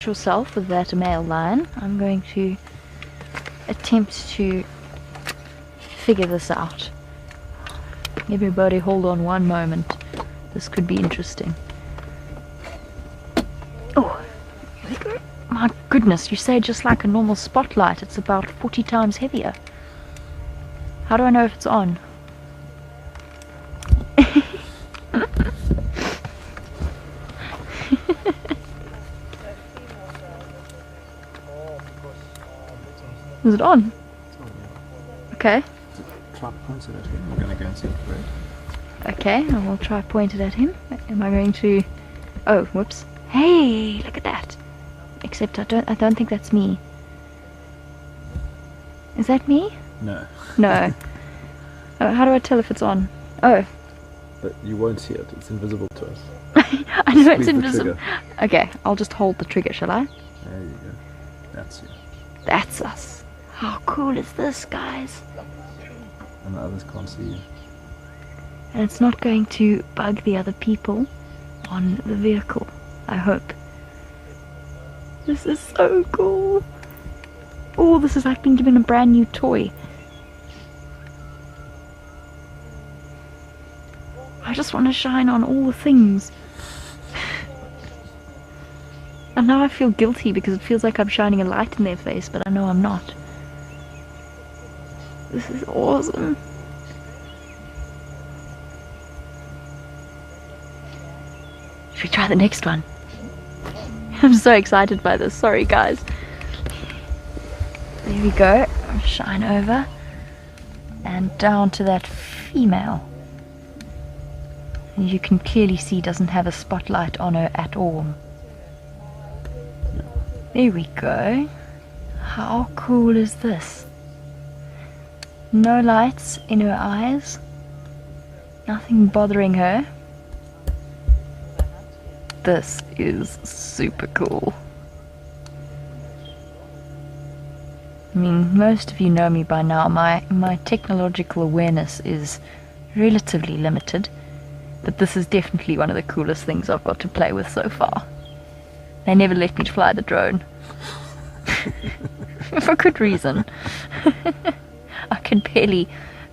yourself with that male lion. I'm going to attempt to figure this out. Everybody hold on one moment. This could be interesting. Oh, my goodness, you say just like a normal spotlight, it's about 40 times heavier. How do I know if it's on? Is it on? Okay. Try to point it at him. We're going to go and see it. Okay, I will try point it at him. Am I going to... Oh, whoops. Hey, look at that. Except I don't think that's me. Is that me? No. No. Oh, how do I tell if it's on? Oh. But you won't see it. It's invisible to us. I know it's Squeeze the invisible. trigger. Okay, I'll just hold the trigger, shall I? There you go. That's you. That's us. How cool is this, guys? And the others can't see you. And it's not going to bug the other people on the vehicle, I hope. This is so cool. Oh, this is like being given a brand new toy. I just want to shine on all the things. And now I feel guilty because it feels like I'm shining a light in their face, but I know I'm not. This is awesome. Should we try the next one? I'm so excited by this. Sorry, guys. There we go. Shine over. And down to that female. And you can clearly see doesn't have a spotlight on her at all. There we go. How cool is this? No lights in her eyes. Nothing bothering her. This is super cool. I mean, most of you know me by now. My technological awareness is relatively limited, but this is definitely one of the coolest things I've got to play with so far. They never let me fly the drone. For good reason. I can barely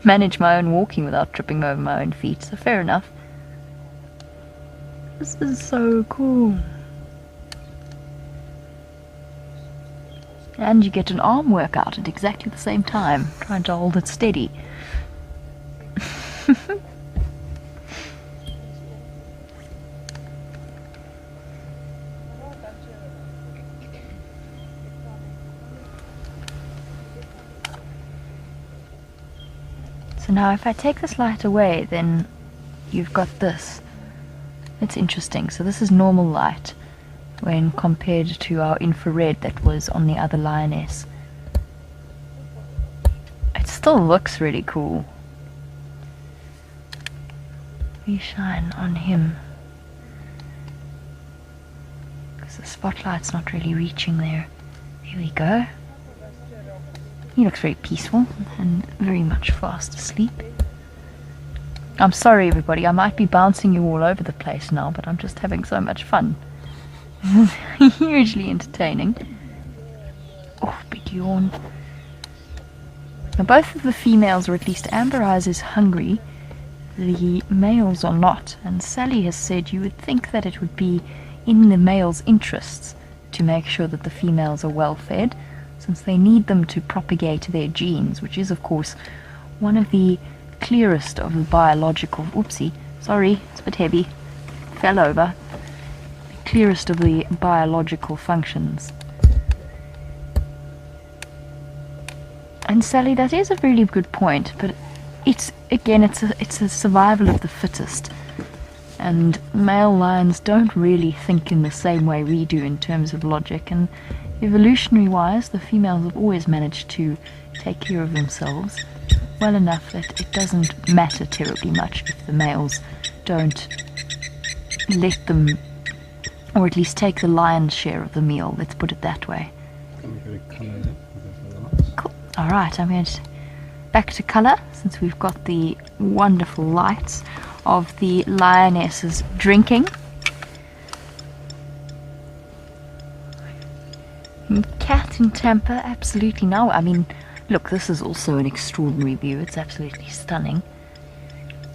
manage my own walking without tripping over my own feet, so fair enough. This is so cool. And you get an arm workout at exactly the same time, trying to hold it steady. So now if I take this light away, then you've got this. It's interesting. So this is normal light when compared to our infrared that was on the other lioness. It still looks really cool. We shine on him because the spotlight's not really reaching there. Here we go. He looks very peaceful and very much fast asleep. I'm sorry everybody, I might be bouncing you all over the place now, but I'm just having so much fun. Hugely entertaining. Oh, big yawn. Now both of the females, or at least Amber Eyes, is hungry. The males are not, and Sally has said you would think that it would be in the males' interests to make sure that the females are well fed, since they need them to propagate their genes, which is of course one of the clearest of the biological, oopsie, sorry, it's a bit heavy, fell over, the clearest of the biological functions. And Sally, that is a really good point, but it's a survival of the fittest, and male lions don't really think in the same way we do in terms of logic, and evolutionary wise the females have always managed to take care of themselves well enough that it doesn't matter terribly much if the males don't let them, or at least take the lion's share of the meal, let's put it that way. Cool. Alright, I'm going to back to colour, since we've got the wonderful lights of the lionesses drinking. Cat in temper, absolutely. Now, I mean, look, this is also an extraordinary view. It's absolutely stunning.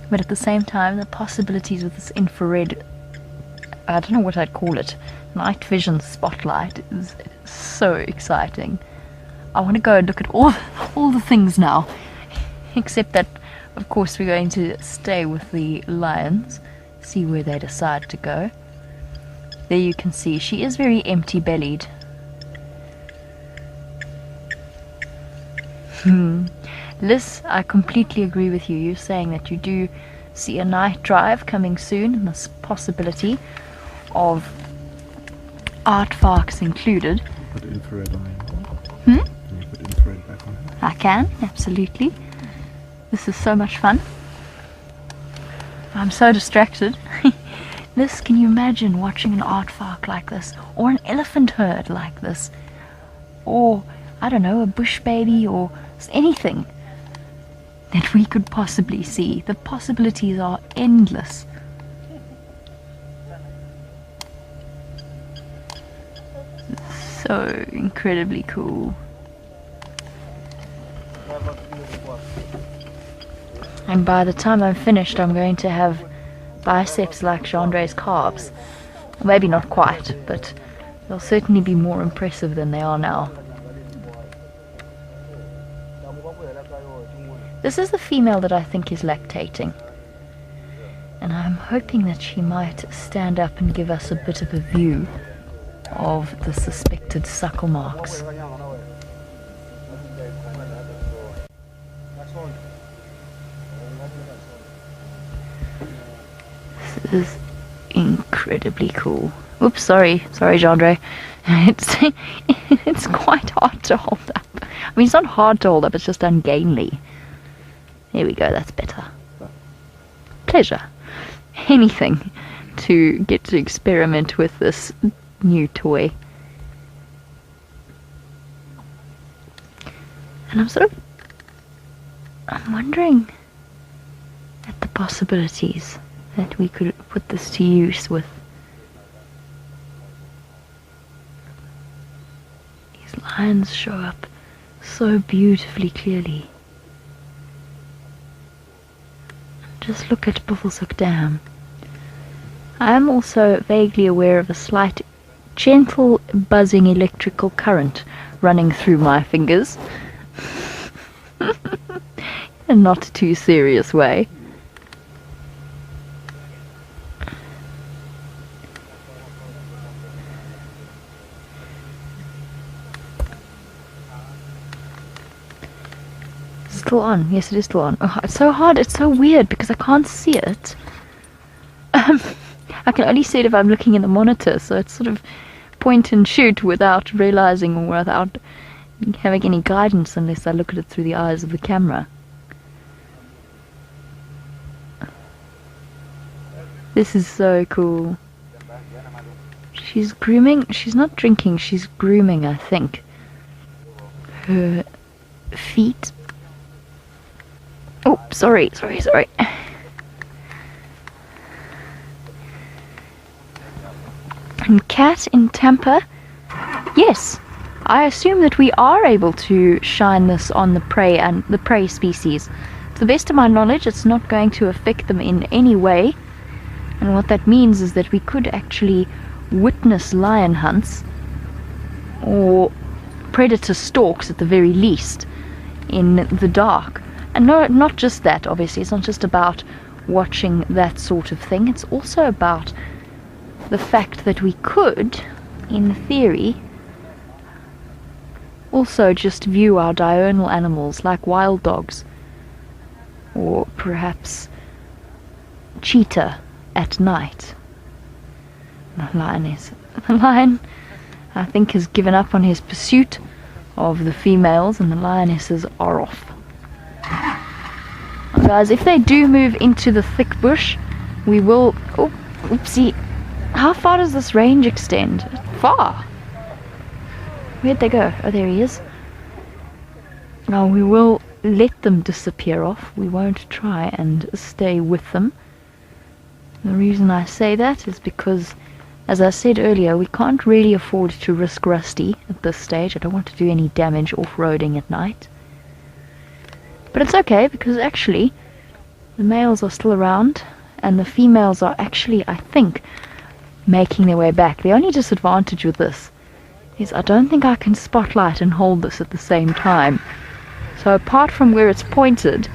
But at the same time, the possibilities with this infrared, I don't know what I'd call it, night vision spotlight is so exciting. I want to go and look at all the things now. Except that, of course, we're going to stay with the lions, see where they decide to go. There you can see, she is very empty-bellied. Liz, I completely agree with you. You're saying that you do see a night drive coming soon, and this possibility of aardvarks included. Put infrared on it. Hmm? Can you put infrared back on it? I can, absolutely. This is so much fun. I'm so distracted. Liz, can you imagine watching an aardvark like this, or an elephant herd like this, or, I don't know, a bush baby, or anything that we could possibly see? The possibilities are endless. So incredibly cool. And by the time I'm finished, I'm going to have biceps like Chandre's calves. Maybe not quite, but they'll certainly be more impressive than they are now. This is the female that I think is lactating, and I'm hoping that she might stand up and give us a bit of a view of the suspected suckle marks. This is incredibly cool. Oops, sorry, Jandre. It's quite hard to hold up. I mean, it's not hard to hold up, it's just ungainly. There we go, that's better. Pleasure. Anything to get to experiment with this new toy. And I'm wondering at the possibilities that we could put this to use with. These lines show up so beautifully clearly. Just look at Buffelshoek Dam. I am also vaguely aware of a slight, gentle, buzzing electrical current running through my fingers. In a not too serious way. Still on. Yes, it is still on. Oh, it's so hard. It's so weird because I can't see it. I can only see it if I'm looking in the monitor, so it's sort of point and shoot without realizing or without having any guidance unless I look at it through the eyes of the camera. This is so cool. She's grooming. She's not drinking. She's grooming, I think. Her feet. Oh, sorry. And cat in temper? Yes. I assume that we are able to shine this on the prey and the prey species. To the best of my knowledge, it's not going to affect them in any way. And what that means is that we could actually witness lion hunts or predator stalks at the very least in the dark. And no, not just that, obviously. It's not just about watching that sort of thing. It's also about the fact that we could, in theory, also just view our diurnal animals like wild dogs, or perhaps cheetah at night. The lion, I think, has given up on his pursuit of the females, and the lionesses are off. Now, guys, if they do move into the thick bush, we will... Oh, oopsie. How far does this range extend? Far. Where'd they go? Oh, there he is. Now, we will let them disappear off. We won't try and stay with them. The reason I say that is because As I said earlier, we can't really afford to risk Rusty at this stage. I don't want to do any damage off-roading at night. But it's okay, because actually the males are still around and the females are actually, I think, making their way back. The only disadvantage with this is I don't think I can spotlight and hold this at the same time. So apart from where it's pointed,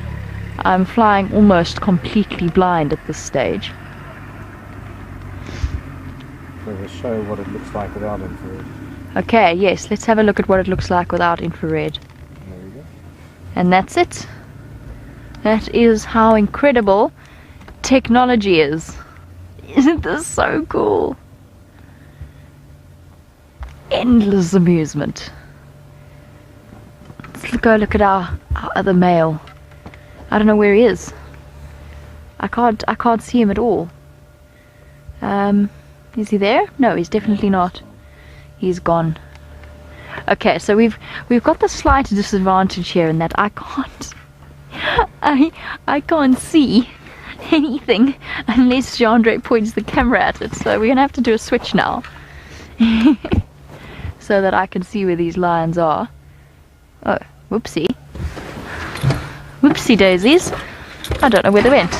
I'm flying almost completely blind at this stage. So we'll show what it looks like without infrared. Okay, yes, let's have a look at what it looks like without infrared. There we go. And that's it. That is how incredible technology is. Isn't this so cool? Endless amusement. Let's go look at our other male. I don't know where he is. I can't see him at all. Is he there? No, he's definitely not. He's gone. Okay, so we've got the slight disadvantage here in that I can't I can't see anything unless Jandre points the camera at it. So we're gonna have to do a switch now. So that I can see where these lions are. Oh, whoopsie. Whoopsie daisies. I don't know where they went.